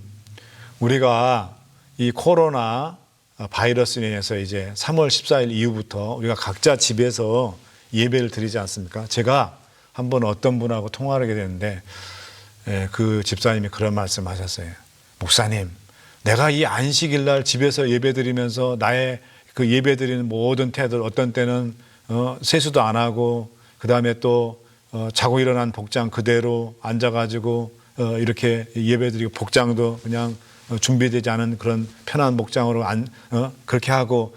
우리가 이 코로나 바이러스로 인해서 이제 3월 14일 이후부터 우리가 각자 집에서 예배를 드리지 않습니까? 제가 한번 어떤 분하고 통화를 하게 됐는데 그 집사님이 그런 말씀 하셨어요. 목사님, 내가 이 안식일 날 집에서 예배 드리면서 나의 그 예배 드리는 모든 태도를 어떤 때는 세수도 안 하고 그 다음에 또 자고 일어난 복장 그대로 앉아가지고 이렇게 예배 드리고 복장도 그냥 준비되지 않은 그런 편한 복장으로 그렇게 하고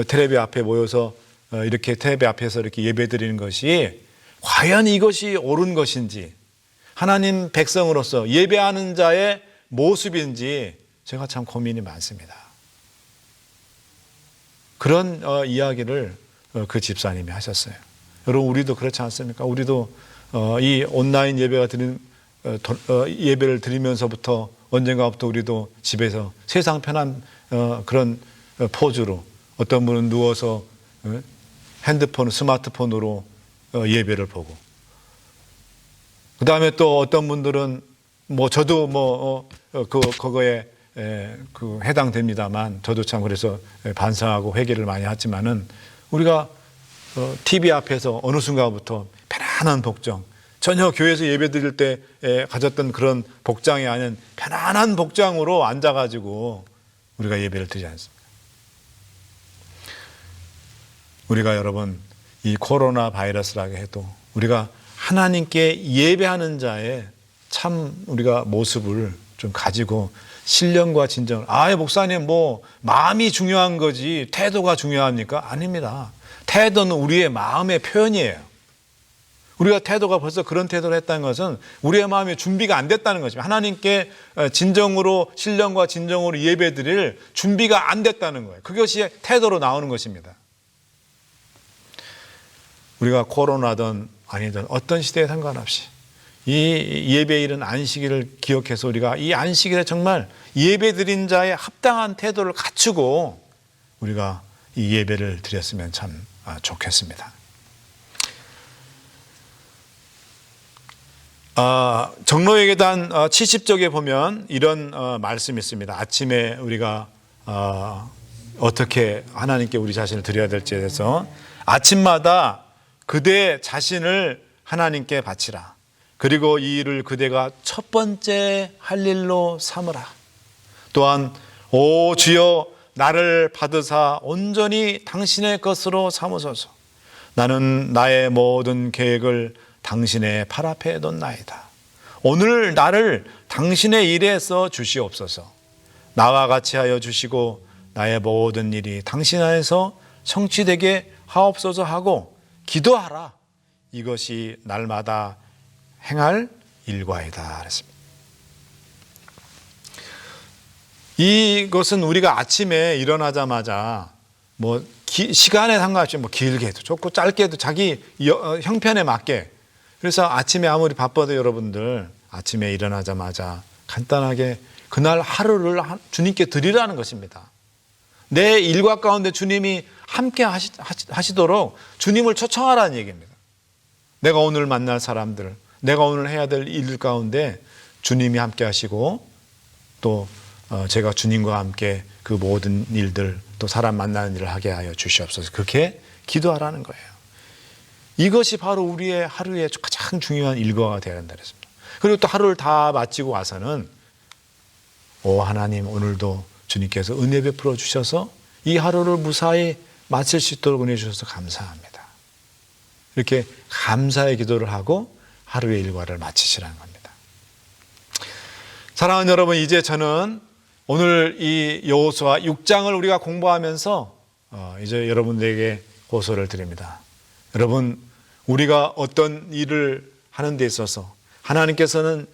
텔레비 앞에 모여서 이렇게 텔레비 앞에서 이렇게 예배 드리는 것이 과연 이것이 옳은 것인지 하나님 백성으로서 예배하는 자의 모습인지 제가 참 고민이 많습니다. 그런 이야기를 그 집사님이 하셨어요. 여러분 우리도 그렇지 않습니까? 우리도 이 온라인 예배를 드리면서부터 언젠가부터 우리도 집에서 세상 편한 그런 포즈로 어떤 분은 누워서 핸드폰, 스마트폰으로 예배를 보고 그 다음에 또 어떤 분들은 저도 그거에 해당됩니다만 저도 참 그래서 반성하고 회개를 많이 하지만은 우리가 TV 앞에서 어느 순간부터 편안한 복장 전혀 교회에서 예배 드릴 때 가졌던 그런 복장이 아닌 편안한 복장으로 앉아가지고 우리가 예배를 드리지 않습니까? 우리가 여러분 이 코로나 바이러스라고 해도 우리가 하나님께 예배하는 자의 참 우리가 모습을 좀 가지고 신령과 진정을, 목사님 뭐 마음이 중요한 거지 태도가 중요합니까? 아닙니다. 태도는 우리의 마음의 표현이에요. 우리가 태도가 벌써 그런 태도를 했다는 것은 우리의 마음의 준비가 안 됐다는 것입니다. 하나님께 진정으로, 신령과 진정으로 예배드릴 준비가 안 됐다는 거예요. 그것이 태도로 나오는 것입니다. 우리가 코로나든 아니든 어떤 시대에 상관없이 이 예배일은 안식일을 기억해서 우리가 이 안식일에 정말 예배드린 자의 합당한 태도를 갖추고 우리가 이 예배를 드렸으면 참 좋겠습니다. 정로회계단 70쪽에 보면 이런 말씀이 있습니다. 아침에 우리가 어떻게 하나님께 우리 자신을 드려야 될지에 대해서, 아침마다 그대 자신을 하나님께 바치라. 그리고 이 일을 그대가 첫 번째 할 일로 삼으라. 또한 오 주여 나를 받으사 온전히 당신의 것으로 삼으소서. 나는 나의 모든 계획을 당신의 팔 앞에 놓나이다. 오늘 나를 당신의 일에 써 주시옵소서. 나와 같이 하여 주시고 나의 모든 일이 당신 안에서 성취되게 하옵소서 하고 기도하라. 이것이 날마다 행할 일과이다 그랬습니다. 이것은 우리가 아침에 일어나자마자 뭐 시간에 상관없이 뭐 길게도 좋고 짧게도 자기 형편에 맞게, 그래서 아침에 아무리 바빠도 여러분들 아침에 일어나자마자 간단하게 그날 하루를 주님께 드리라는 것입니다. 내 일과 가운데 주님이 함께 하시도록 주님을 초청하라는 얘기입니다. 내가 오늘 만날 사람들, 내가 오늘 해야 될 일 가운데 주님이 함께 하시고, 또 제가 주님과 함께 그 모든 일들, 또 사람 만나는 일을 하게 하여 주시옵소서. 그렇게 기도하라는 거예요. 이것이 바로 우리의 하루의 가장 중요한 일과가 되어야 한다 그랬습니다. 그리고 또 하루를 다 마치고 와서는 오 하나님, 오늘도 주님께서 은혜 베풀어 주셔서 이 하루를 무사히 마칠 수 있도록 은혜 주셔서 감사합니다. 이렇게 감사의 기도를 하고 하루의 일과를 마치시라는 겁니다. 사랑하는 여러분, 이제 저는 오늘 이 여호수아 6장을 우리가 공부하면서 이제 여러분들에게 고소를 드립니다. 여러분, 우리가 어떤 일을 하는 데 있어서 하나님께서는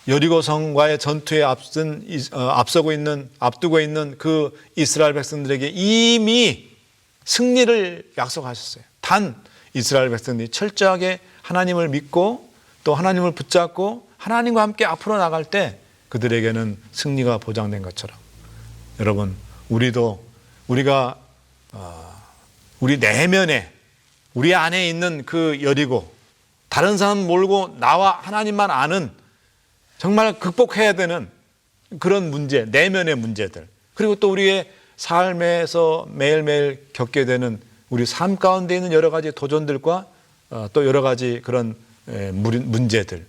여리고성과의 전투에 앞두고 있는 그 이스라엘 백성들에게 이미 승리를 약속하셨어요. 단 이스라엘 백성들이 철저하게 하나님을 믿고 또 하나님을 붙잡고 하나님과 함께 앞으로 나갈 때 그들에게는 승리가 보장된 것처럼, 여러분, 우리가 우리 내면에, 우리 안에 있는 그 여리고, 다른 사람 모르고 나와 하나님만 아는, 정말 극복해야 되는 그런 문제, 내면의 문제들, 그리고 또 우리의 삶에서 매일매일 겪게 되는 우리 삶 가운데 있는 여러 가지 도전들과 또 여러 가지 그런 문제들,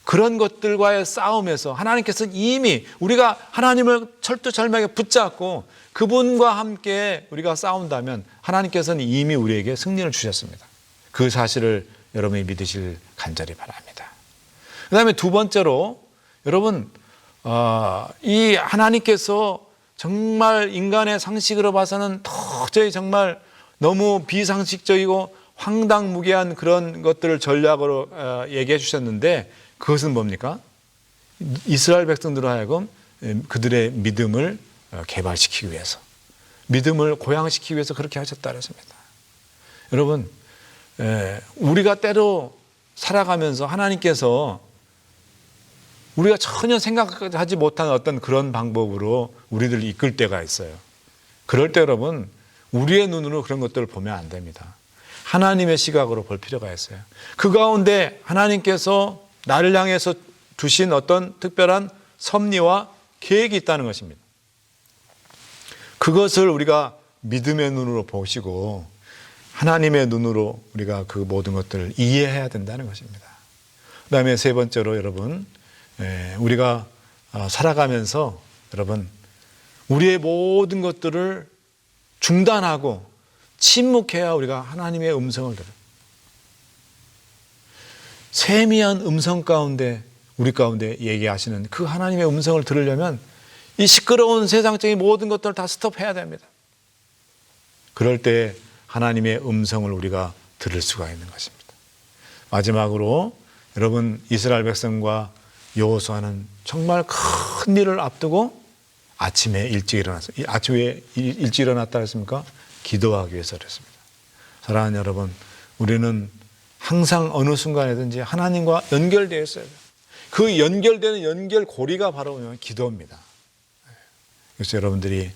그런 것들과의 싸움에서 하나님께서 이미 우리가 하나님을 철두철미하게 붙잡고 그분과 함께 우리가 싸운다면 하나님께서는 이미 우리에게 승리를 주셨습니다. 그 사실을 여러분이 믿으실 간절히 바랍니다. 그 다음에 두 번째로, 여러분, 이 하나님께서 정말 인간의 상식으로 봐서는 도저히 정말 너무 비상식적이고 황당무계한 그런 것들을 전략으로 얘기해 주셨는데, 그것은 뭡니까? 이스라엘 백성들로 하여금 그들의 믿음을 개발시키기 위해서, 믿음을 고양시키기 위해서 그렇게 하셨다 그랬습니다. 여러분, 우리가 때로 살아가면서 하나님께서 우리가 전혀 생각하지 못한 어떤 그런 방법으로 우리들을 이끌 때가 있어요. 그럴 때 여러분, 우리의 눈으로 그런 것들을 보면 안 됩니다. 하나님의 시각으로 볼 필요가 있어요. 그 가운데 하나님께서 나를 향해서 두신 어떤 특별한 섭리와 계획이 있다는 것입니다. 그것을 우리가 믿음의 눈으로 보시고 하나님의 눈으로 우리가 그 모든 것들을 이해해야 된다는 것입니다. 그 다음에 세 번째로, 여러분, 우리가 살아가면서 여러분, 우리의 모든 것들을 중단하고 침묵해야 우리가 하나님의 음성을 들어요. 세미한 음성 가운데 우리 가운데 얘기하시는 그 하나님의 음성을 들으려면 이 시끄러운 세상적인 모든 것들을 다 스톱해야 됩니다. 그럴 때 하나님의 음성을 우리가 들을 수가 있는 것입니다. 마지막으로 여러분, 이스라엘 백성과 여호수아는 정말 큰 일을 앞두고 아침에 일찍 일어났어요. 아침에 일찍 일어났다 했습니까? 기도하기 위해서 그랬습니다. 사랑하는 여러분, 우리는 항상 어느 순간에든지 하나님과 연결되어 있어야 돼요. 그 연결되는 연결고리가 바로 기도입니다. 그래서 여러분들이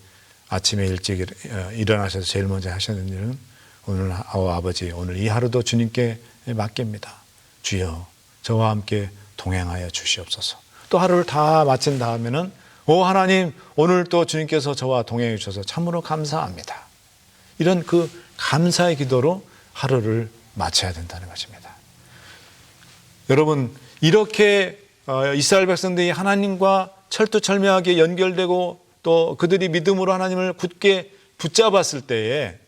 아침에 일찍 일어나셔서 제일 먼저 하시는 일은 오늘 아버지, 오늘 이 하루도 주님께 맡깁니다. 주여, 저와 함께 동행하여 주시옵소서. 또 하루를 다 마친 다음에는 오 하나님, 오늘 또 주님께서 저와 동행해 주셔서 참으로 감사합니다. 이런 그 감사의 기도로 하루를 마쳐야 된다는 것입니다. 여러분, 이렇게 이스라엘 백성들이 하나님과 철두철미하게 연결되고 또 그들이 믿음으로 하나님을 굳게 붙잡았을 때에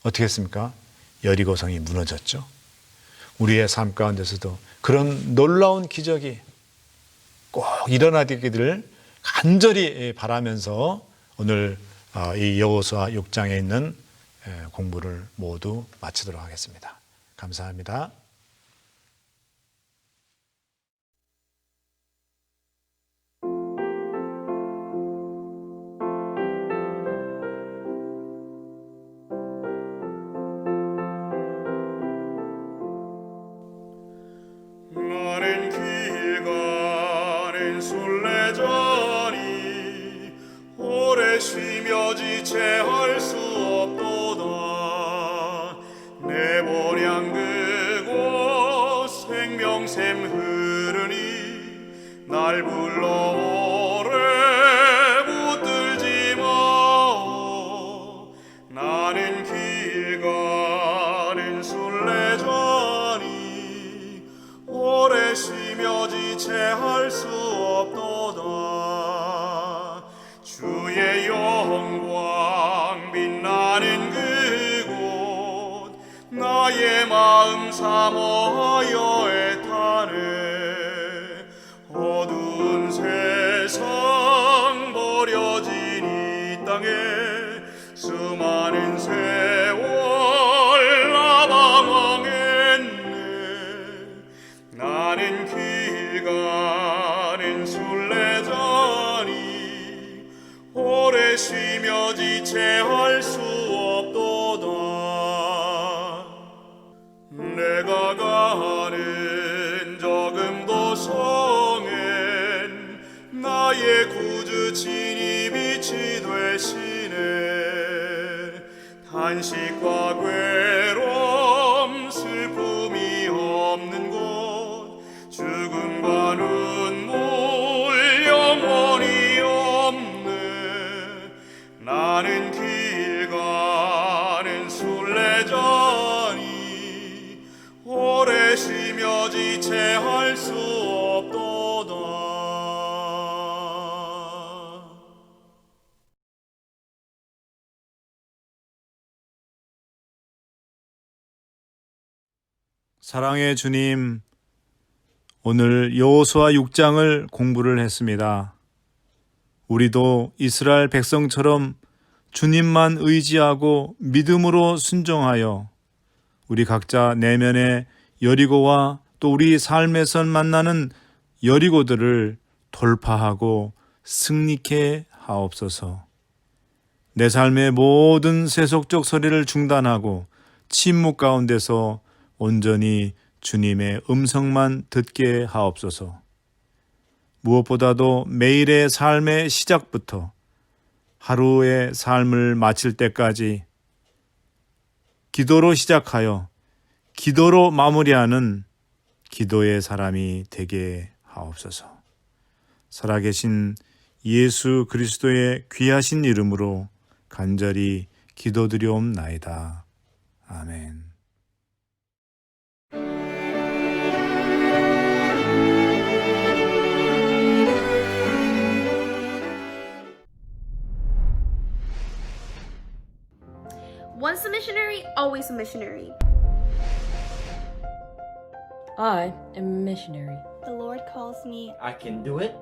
어떻게 했습니까? 여리고성이 무너졌죠. 우리의 삶 가운데서도 그런 놀라운 기적이 꼭 일어나기를 간절히 바라면서 오늘 이 여호수아 6장에 있는 공부를 모두 마치도록 하겠습니다. 감사합니다. 나는 길 가는 순례자니 오래 쉬며 지체할 수 없도다. 내 본향 그곳 생명샘 흐르니 날 불러오래 붙들지 마오. 나는 길 가는 순례자니 오래 쉬며 지체할 수 없도다. 주의 영광 빛나는 그곳 나의 마음 사모하여 애타네. 어두운 세상 버려진 이 땅에 수많은 세월 나 방황했네. 나는 길 가는 순례자니 오래 쉬며 지체할 수 없도다. 내가 가는 적음 도성엔 나의 구주 친히 빛이 되시네. 탄식과 괴로움 슬픔이 없는 곳 죽음과 눈물 영원히 없네. 나는 길 가는 순례자니 오래 쉬며 지체할 수 없도다. 사랑의 주님, 오늘 여호수아 6장을 공부를 했습니다. 우리도 이스라엘 백성처럼 주님만 의지하고 믿음으로 순종하여 우리 각자 내면의 여리고와 또 우리 삶에서 만나는 여리고들을 돌파하고 승리케 하옵소서. 내 삶의 모든 세속적 소리를 중단하고 침묵 가운데서 온전히 주님의 음성만 듣게 하옵소서. 무엇보다도 매일의 삶의 시작부터 하루의 삶을 마칠 때까지 기도로 시작하여 기도로 마무리하는 기도의 사람이 되게 하옵소서. 살아계신 예수 그리스도의 귀하신 이름으로 간절히 기도드리옵나이다. 아멘. Once a missionary, always a missionary. I am a missionary. The Lord calls me. I can do it.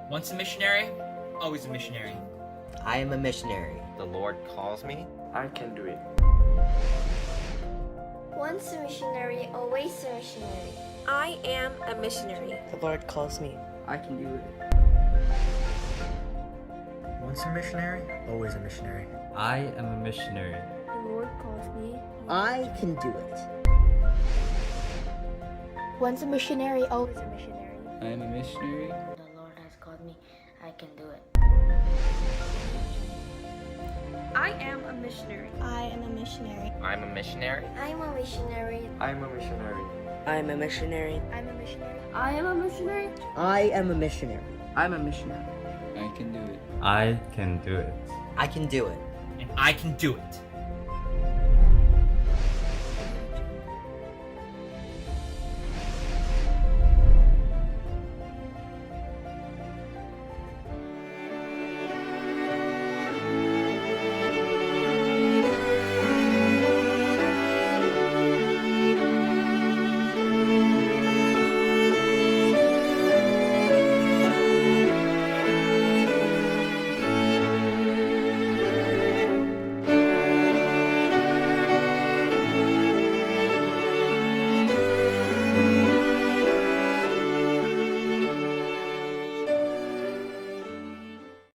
Once a missionary, always a missionary. I am a missionary. The Lord calls me. I can do it. Once a missionary, always a missionary. I am a missionary. The Lord calls me. I can do it. Once a missionary, always a missionary. I am a missionary. The Lord calls me. I can do it. Once a missionary, always a missionary. I am a missionary. The Lord has called me. I can do it. I am a missionary. I am a missionary. I'm a missionary. I'm a missionary. I'm a missionary. I'm a missionary. I'm a missionary. I am a missionary. I am a missionary. I'm a missionary. I can do it. I can do it. I can do it. And I can do it.